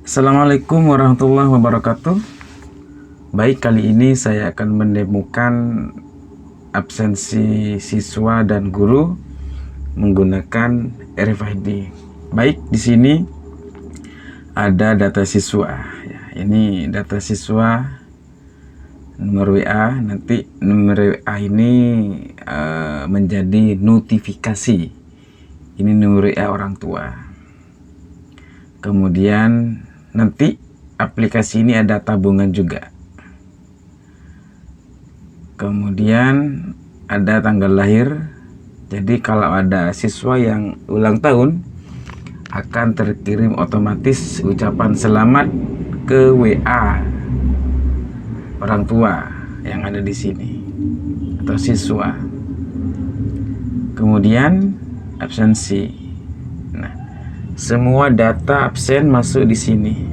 Assalamualaikum warahmatullahi wabarakatuh. Baik, kali ini saya akan mendemokan absensi siswa dan guru menggunakan RFID. Baik, di sini ada data siswa. Ya, ini data siswa, nomor WA. Nanti nomor WA ini menjadi notifikasi. Ini nomor WA orang tua. Kemudian nanti aplikasi ini ada tabungan juga. Kemudian ada tanggal lahir. Jadi kalau ada siswa yang ulang tahun, akan terkirim otomatis ucapan selamat ke WA orang tua yang ada di sini atau siswa. Kemudian absensi. Nah, semua data absen masuk di sini.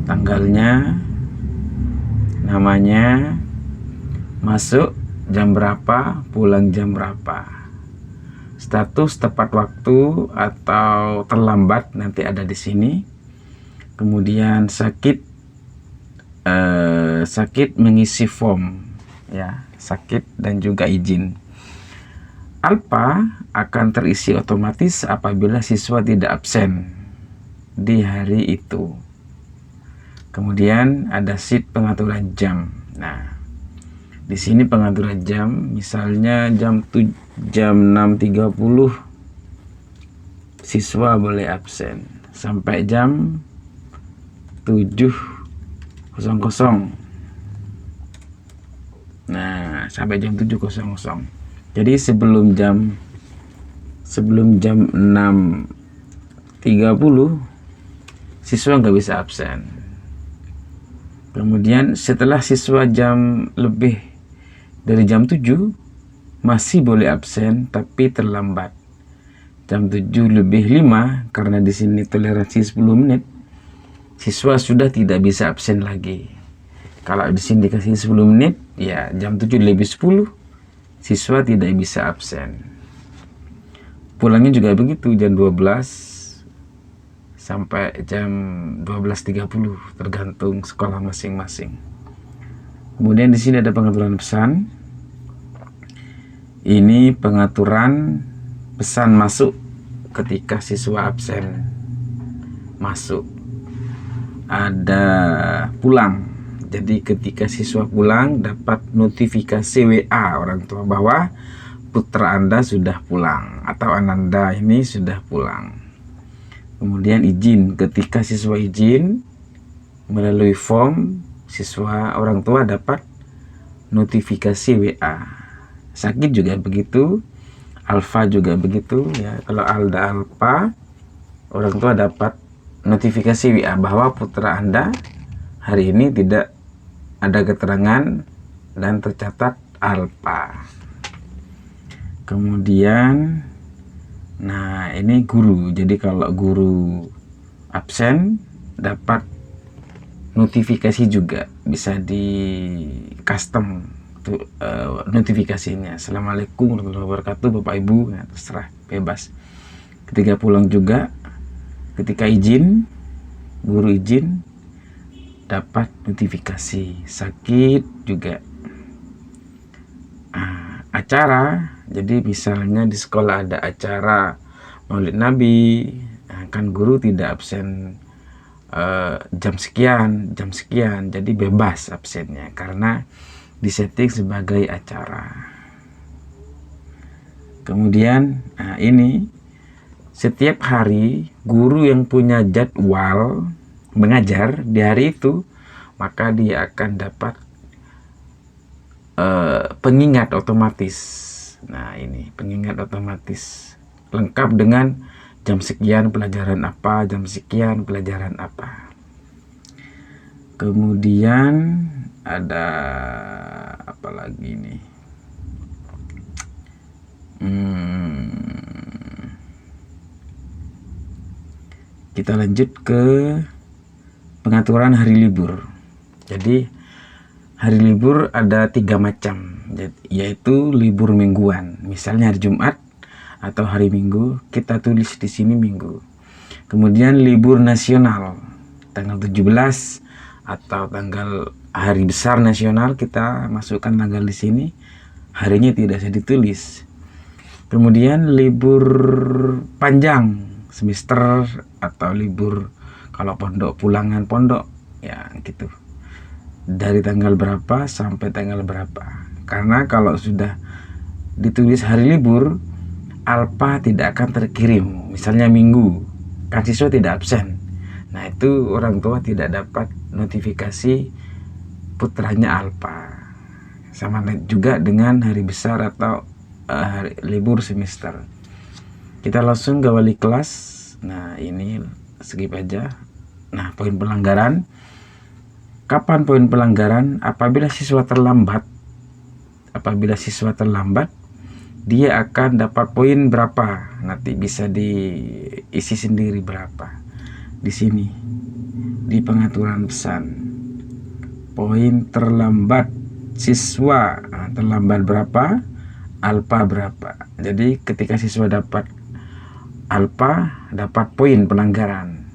Tanggalnya, namanya, masuk jam berapa, pulang jam berapa. Status tepat waktu atau terlambat nanti ada di sini. Kemudian sakit mengisi form, ya, sakit dan juga izin. Alpha akan terisi otomatis apabila siswa tidak absen di hari itu. Kemudian ada sheet pengaturan jam. Nah, di sini pengaturan jam, misalnya jam 6.30 siswa boleh absen sampai jam 7.00. Nah, sampai jam 7.00. Jadi sebelum jam 6.30 siswa nggak bisa absen. Kemudian setelah siswa jam lebih dari jam 7 masih boleh absen tapi terlambat. Jam 7:05 karena di sini toleransi 10 menit, siswa sudah tidak bisa absen lagi. Kalau di sini dikasih 10 menit, ya jam 7:10 siswa tidak bisa absen. Pulangnya juga begitu, jam 12 sampai jam 12.30 tergantung sekolah masing-masing. Kemudian di sini ada pengaturan pesan. Ini pengaturan pesan masuk ketika siswa absen masuk. Ada pulang. Jadi ketika siswa pulang dapat notifikasi WA orang tua bahwa putra Anda sudah pulang atau Ananda ini sudah pulang. Kemudian izin, ketika siswa izin melalui form, siswa orang tua dapat notifikasi WA. Sakit juga begitu, alfa juga begitu ya. Kalau ada alfa, orang tua dapat notifikasi WA bahwa putra Anda hari ini tidak ada keterangan dan tercatat alfa. Kemudian, nah ini guru. Jadi kalau guru absen dapat notifikasi juga, bisa di custom tuh, notifikasinya. Assalamualaikum warahmatullahi wabarakatuh Bapak Ibu, ya, terserah, bebas. Ketika pulang juga, ketika izin, guru izin dapat notifikasi. Sakit juga. Acara, jadi misalnya di sekolah ada acara Maulid Nabi, kan guru tidak absen jam sekian, jadi bebas absennya karena disetting sebagai acara. Kemudian ini setiap hari guru yang punya jadwal mengajar di hari itu, maka dia akan dapat pengingat otomatis. Nah, ini pengingat otomatis lengkap dengan jam sekian pelajaran apa, jam sekian pelajaran apa. Kemudian ada apa lagi nih? Kita lanjut ke pengaturan hari libur. Jadi hari libur ada 3 macam, yaitu libur mingguan. Misalnya hari Jumat atau hari Minggu, kita tulis di sini Minggu. Kemudian libur nasional. tanggal 17 atau tanggal hari besar nasional, kita masukkan tanggal di sini, harinya tidak usah ditulis. Kemudian libur panjang semester atau libur kalau pondok, pulangan pondok ya gitu, dari tanggal berapa sampai tanggal berapa. Karena kalau sudah ditulis hari libur, alpa tidak akan terkirim. Misalnya minggu, kan siswa tidak absen, nah itu orang tua tidak dapat notifikasi putranya alpa. Sama juga dengan hari besar atau hari libur semester. Kita langsung ke wali kelas. Nah ini skip aja. Nah, poin pelanggaran. Kapan poin pelanggaran? Apabila siswa terlambat. Apabila siswa terlambat, dia akan dapat poin berapa? Nanti bisa diisi sendiri berapa. Di sini, di pengaturan pesan. Poin terlambat siswa, terlambat berapa? Alpa berapa? Jadi ketika siswa dapat alpa, dapat poin pelanggaran.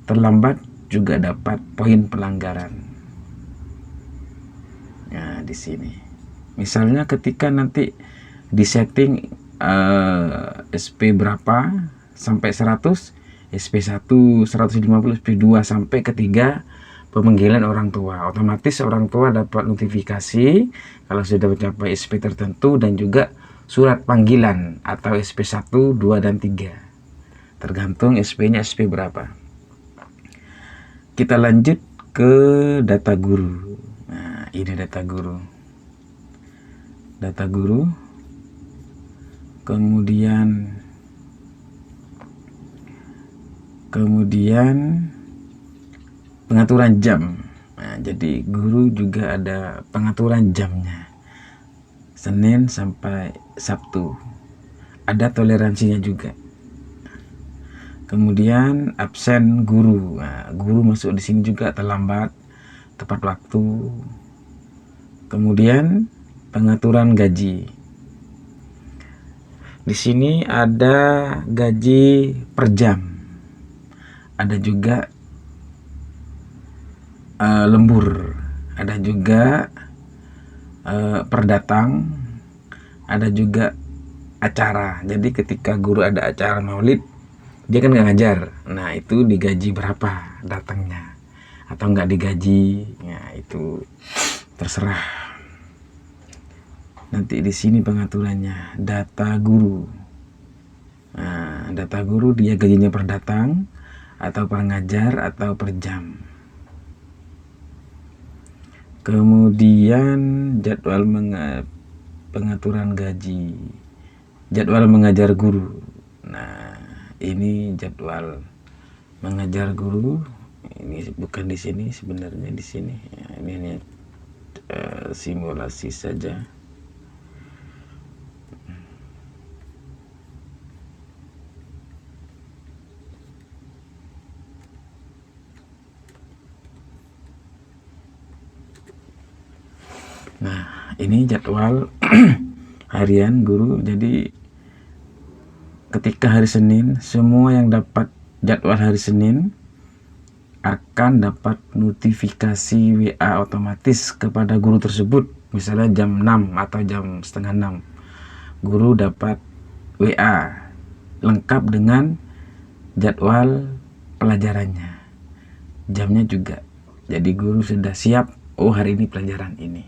Terlambat juga dapat poin pelanggaran. Nah, di sini. Misalnya ketika nanti di setting SP berapa sampai 100, SP1, 150, SP2 sampai ketiga pemanggilan orang tua. Otomatis orang tua dapat notifikasi kalau sudah mencapai SP tertentu, dan juga surat panggilan atau SP1, 2, dan 3. Tergantung SP-nya SP berapa. Kita lanjut ke data guru. Nah, ini data guru. Data guru. Kemudian pengaturan jam. Nah, jadi guru juga ada pengaturan jamnya. Senin sampai Sabtu. Ada toleransinya juga. Kemudian absen guru. Nah, guru masuk di sini juga terlambat, tepat waktu. Kemudian pengaturan gaji. Di sini ada gaji per jam. Ada juga lembur. Ada juga per datang. Ada juga acara. Jadi ketika guru ada acara maulid, dia kan nggak ngajar. Nah itu digaji berapa datangnya, atau nggak digaji, ya itu terserah. Nanti di sini pengaturannya data guru. Nah, data guru dia gajinya per datang, atau per ngajar, atau per jam. Kemudian jadwal pengaturan gaji, jadwal mengajar guru. Nah ini jadwal mengajar guru. Ini bukan di sini, sebenarnya di sini. Ya, ini simulasi saja. Nah, ini jadwal harian guru. Jadi ketika hari Senin, semua yang dapat jadwal hari Senin akan dapat notifikasi WA otomatis kepada guru tersebut. Misalnya jam 6 atau jam setengah 6, guru dapat WA lengkap dengan jadwal pelajarannya, jamnya juga. Jadi guru sudah siap, oh hari ini pelajaran ini.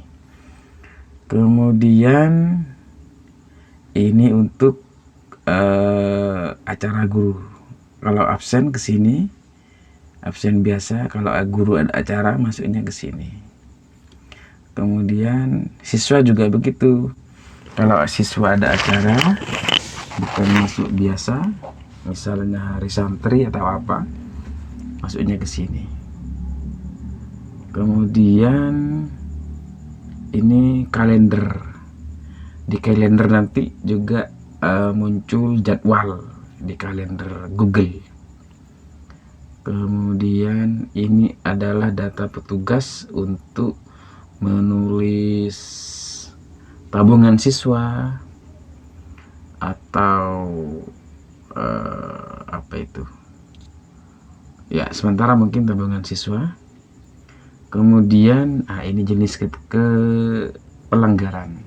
Kemudian ini untuk acara guru. Kalau absen ke sini, absen biasa. Kalau guru ada acara, masuknya ke sini. Kemudian siswa juga begitu. Kalau siswa ada acara, bukan masuk biasa, misalnya hari santri atau apa, masuknya ke sini. Kemudian ini kalender. Di kalender nanti juga muncul jadwal di kalender Google. Kemudian ini adalah data petugas untuk menulis tabungan siswa atau apa itu, Ya, sementara mungkin tabungan siswa. Kemudian ini jenis ke pelanggaran.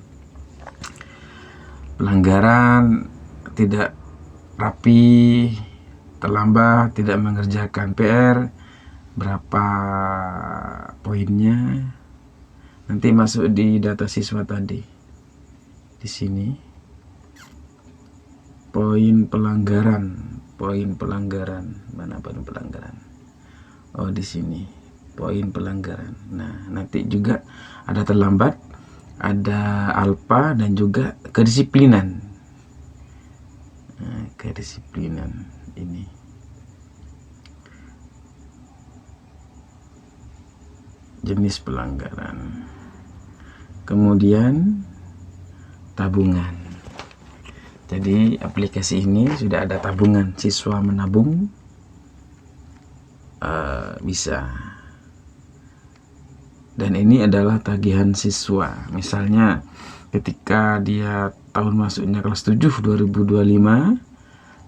Pelanggaran tidak rapi, terlambat, tidak mengerjakan PR. Berapa poinnya? Nanti masuk di data siswa tadi. Di sini poin pelanggaran, mana poin pelanggaran? Oh, di sini poin pelanggaran. Nah, nanti juga ada terlambat, ada alfa, dan juga kedisiplinan. Nah, kedisiplinan ini. Jenis pelanggaran. Kemudian tabungan. Jadi aplikasi ini sudah ada tabungan, siswa menabung bisa. Dan ini adalah tagihan siswa. Misalnya ketika dia tahun masuknya kelas 7 2025,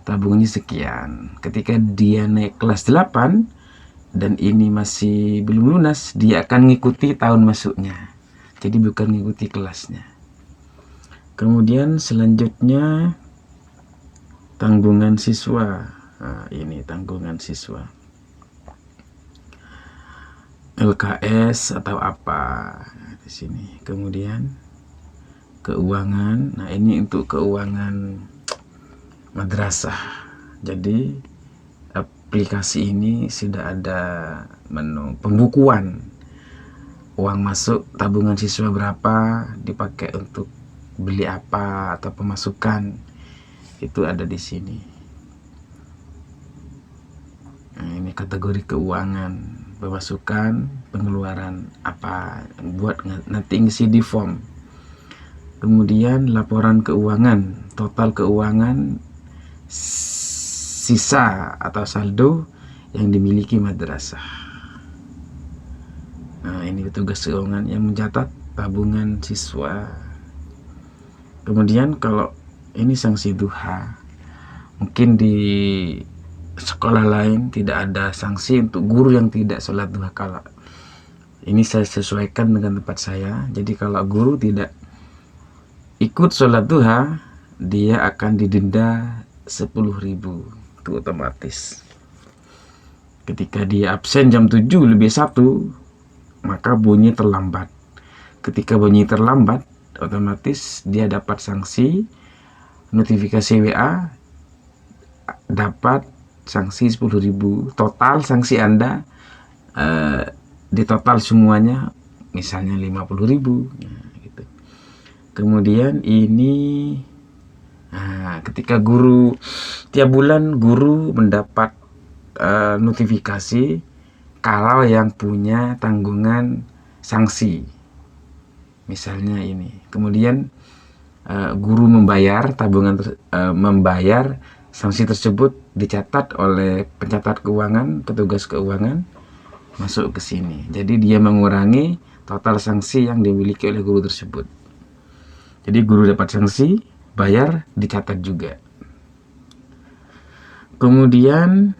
tabungannya sekian. Ketika dia naik kelas 8 dan ini masih belum lunas, dia akan mengikuti tahun masuknya. Jadi bukan mengikuti kelasnya. Kemudian selanjutnya tanggungan siswa. Nah, ini tanggungan siswa. LKS atau apa di sini. Kemudian keuangan. Nah, ini untuk keuangan madrasah. Jadi aplikasi ini sudah ada menu pembukuan. Uang masuk tabungan siswa berapa, dipakai untuk beli apa atau pemasukan. Itu ada di sini. Nah, ini kategori keuangan. Pemasukan, pengeluaran apa, buat nanti ngisi di form. Kemudian laporan keuangan, total keuangan, sisa atau saldo yang dimiliki madrasah. Nah, ini petugas keuangan yang mencatat tabungan siswa. Kemudian kalau ini sanksi duha, mungkin di sekolah lain tidak ada sanksi untuk guru yang tidak sholat duha kala. Ini saya sesuaikan dengan tempat saya. Jadi kalau guru tidak ikut sholat duha, dia akan didenda 10.000. Itu otomatis. Ketika dia absen jam 7 lebih 1, maka bunyi terlambat. Ketika bunyi terlambat, otomatis dia dapat sanksi, notifikasi WA, dapat sanksi 10.000. Total sanksi Anda di total semuanya misalnya 50.000. Nah, gitu. Kemudian ini ketika guru tiap bulan guru mendapat notifikasi kalau yang punya tanggungan sanksi. Misalnya ini. Kemudian guru membayar membayar sanksi tersebut, dicatat oleh pencatat keuangan, petugas keuangan, masuk ke sini. Jadi dia mengurangi total sanksi yang dimiliki oleh guru tersebut. Jadi guru dapat sanksi, bayar, dicatat juga. Kemudian,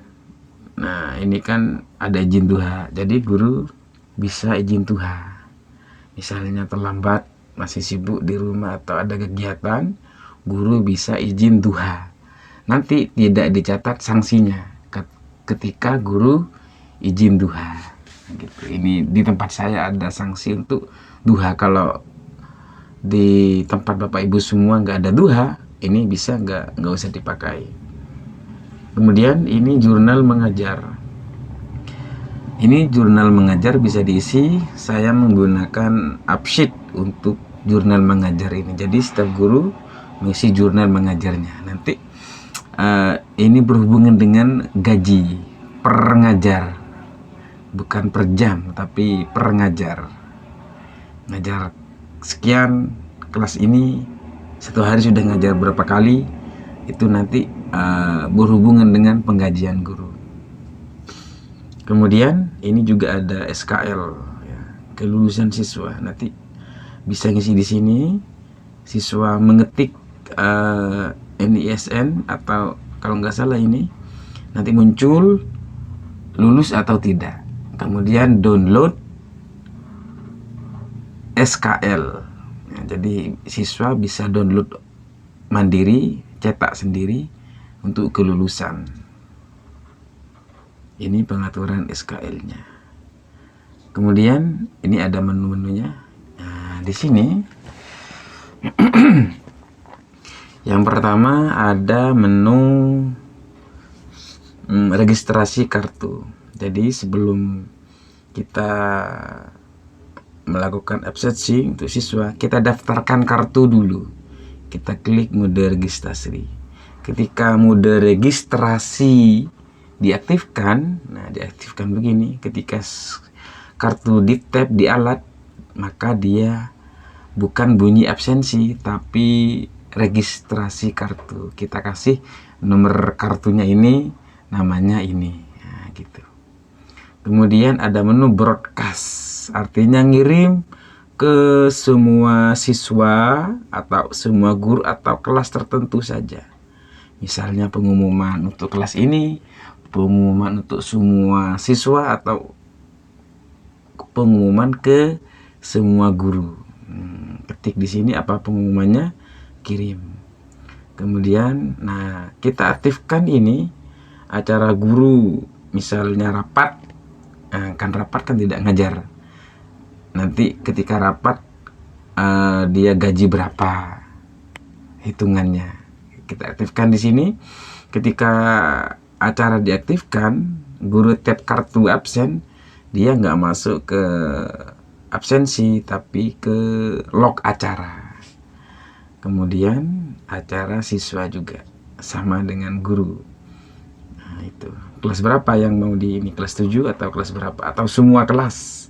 nah ini kan ada izin duha. Jadi guru bisa izin duha. Misalnya terlambat, masih sibuk di rumah atau ada kegiatan, guru bisa izin duha. Nanti tidak dicatat sanksinya ketika guru izin duha. Gitu. Ini di tempat saya ada sanksi untuk duha. Kalau di tempat Bapak Ibu semua nggak ada duha, ini bisa nggak usah dipakai. Kemudian ini jurnal mengajar. Ini jurnal mengajar bisa diisi. Saya menggunakan Upsheet untuk jurnal mengajar ini. Jadi setiap guru mengisi jurnal mengajarnya. Nanti ini berhubungan dengan gaji per ngajar, bukan per jam tapi per ngajar. Ngajar sekian kelas ini, satu hari sudah ngajar berapa kali, itu nanti berhubungan dengan penggajian guru. Kemudian ini juga ada SKL, ya, kelulusan siswa. Nanti bisa ngisi di sini. Siswa mengetik NISN atau kalau nggak salah ini nanti muncul lulus atau tidak. Kemudian download SKL. Ya, jadi siswa bisa download mandiri, cetak sendiri untuk kelulusan. Ini pengaturan SKL-nya. Kemudian ini ada menu-menunya. Nah, di sini yang pertama ada menu registrasi kartu. Jadi sebelum kita melakukan absensi untuk siswa, kita daftarkan kartu dulu. Kita klik mode registrasi. Ketika mode registrasi diaktifkan, nah diaktifkan begini. Ketika kartu di tap di alat, maka dia bukan bunyi absensi, tapi registrasi kartu. Kita kasih nomor kartunya ini, namanya ini, nah, gitu. Kemudian ada menu broadcast, artinya ngirim ke semua siswa atau semua guru atau kelas tertentu saja. Misalnya pengumuman untuk kelas ini, pengumuman untuk semua siswa, atau pengumuman ke semua guru. Ketik di sini apa pengumumannya, kirim. Kemudian, nah kita aktifkan ini acara guru, misalnya rapat. Kan rapat kan tidak ngajar. Nanti ketika rapat dia gaji berapa hitungannya. Kita aktifkan di sini. Ketika acara diaktifkan, guru tap kartu absen, dia nggak masuk ke absensi, tapi ke log acara. Kemudian acara siswa juga sama dengan guru. Nah, itu kelas berapa yang mau di ini, kelas 7 atau kelas berapa, atau semua kelas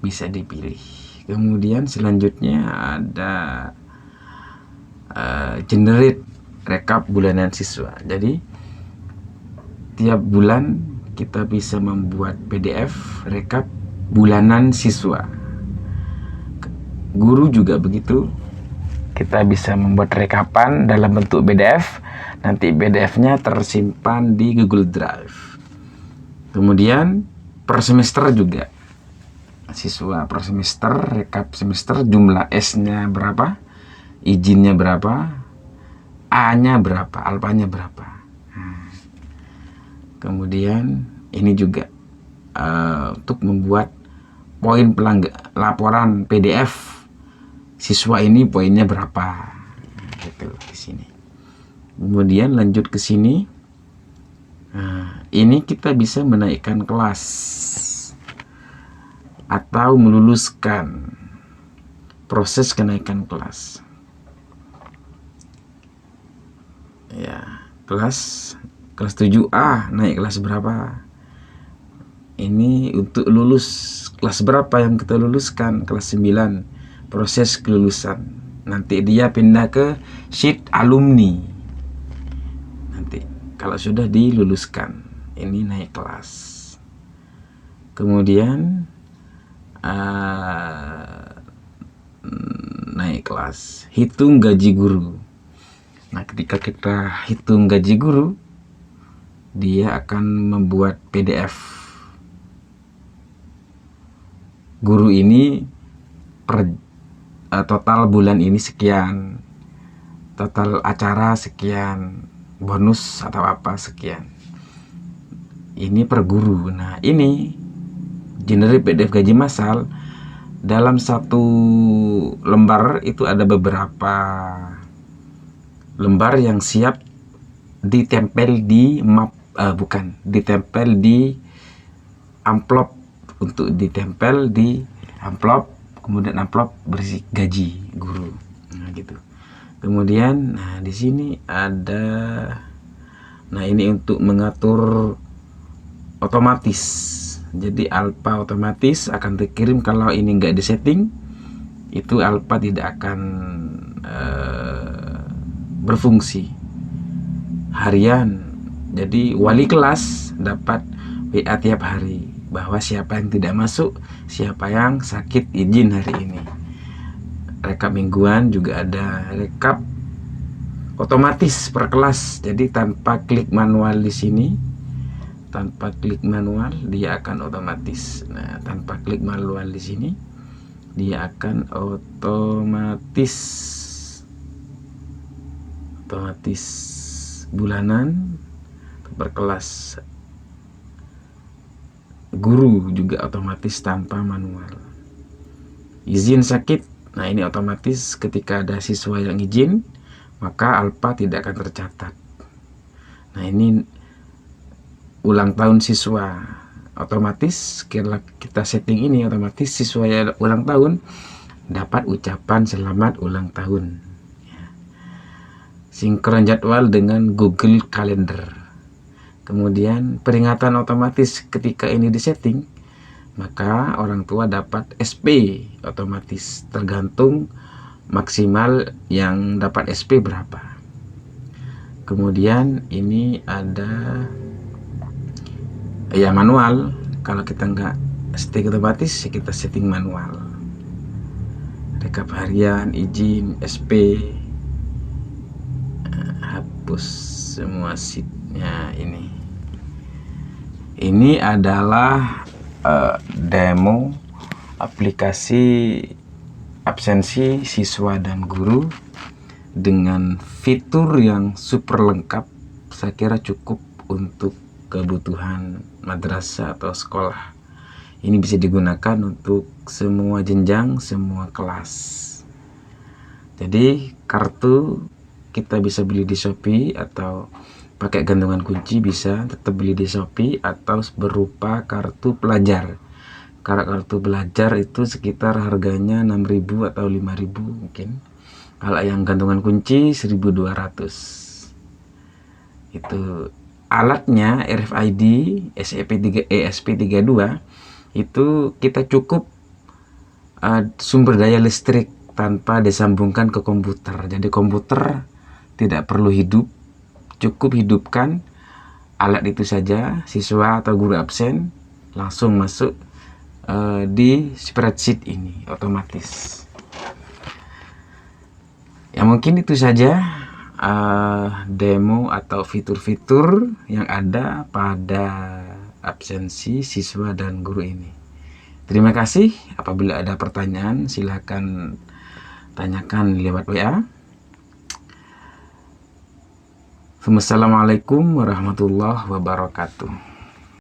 bisa dipilih. Kemudian selanjutnya ada generate rekap bulanan siswa. Jadi tiap bulan kita bisa membuat PDF rekap bulanan siswa. Guru juga begitu. Kita bisa membuat rekapan dalam bentuk PDF. Nanti PDF-nya tersimpan di Google Drive. Kemudian per semester juga. Siswa per semester, rekap semester, jumlah S-nya berapa, izinnya berapa, A-nya berapa, alpanya berapa. Kemudian ini juga untuk membuat poin laporan PDF siswa ini poinnya berapa, gitu di sini. Kemudian lanjut ke sini. Nah, ini kita bisa menaikkan kelas atau meluluskan, proses kenaikan kelas. Ya, kelas 7A naik kelas berapa? Ini untuk lulus kelas berapa yang kita luluskan? Kelas 9, proses kelulusan. Nanti dia pindah ke sheet alumni. Nanti kalau sudah diluluskan, ini naik kelas. Kemudian naik kelas, hitung gaji guru. Nah, ketika kita hitung gaji guru, dia akan membuat PDF. Guru ini per total bulan ini sekian, total acara sekian, bonus atau apa sekian. Ini per guru. Nah, ini generate PDF gaji massal. Dalam satu lembar itu ada beberapa lembar yang siap ditempel di ditempel di amplop, untuk ditempel di amplop, kemudian amplop berisi gaji guru. Nah, gitu. Kemudian di sini ada, nah ini untuk mengatur otomatis. Jadi alpha otomatis akan dikirim. Kalau ini nggak disetting, itu alpha tidak akan berfungsi harian. Jadi wali kelas dapat WA tiap hari bahwa siapa yang tidak masuk, siapa yang sakit izin hari ini. Rekap mingguan juga ada, rekap otomatis per kelas. Jadi tanpa klik manual di sini, tanpa klik manual dia akan otomatis. Nah, tanpa klik manual di sini dia akan otomatis bulanan per kelas. Guru juga otomatis tanpa manual. Izin sakit, nah ini otomatis ketika ada siswa yang izin maka alfa tidak akan tercatat. Nah, ini ulang tahun siswa, otomatis kita setting ini otomatis siswa yang ulang tahun dapat ucapan selamat ulang tahun. Sinkron jadwal dengan Google Calendar. Kemudian peringatan otomatis ketika ini disetting, maka orang tua dapat SP otomatis, tergantung maksimal yang dapat SP berapa. Kemudian ini ada ya manual. Kalau kita nggak setting otomatis, kita setting manual. Rekap harian, izin, SP, hapus semua sheetnya. Ini adalah demo aplikasi absensi siswa dan guru dengan fitur yang super lengkap. Saya kira cukup untuk kebutuhan madrasah atau sekolah. Ini bisa digunakan untuk semua jenjang, semua kelas. Jadi kartu kita bisa beli di Shopee atau pakai gantungan kunci, bisa tetap beli di Shopee atau berupa kartu pelajar. Karena kartu pelajar itu sekitar harganya 6.000 atau 5.000 mungkin. Kalau yang gantungan kunci 1.200. Itu alatnya RFID ESP32 itu kita cukup sumber daya listrik tanpa disambungkan ke komputer. Jadi komputer tidak perlu hidup, cukup hidupkan alat itu saja, siswa atau guru absen langsung masuk di spreadsheet ini otomatis. Ya mungkin itu saja demo atau fitur-fitur yang ada pada absensi siswa dan guru ini. Terima kasih. Apabila ada pertanyaan silakan tanyakan lewat WA. Wassalamualaikum warahmatullahi wabarakatuh.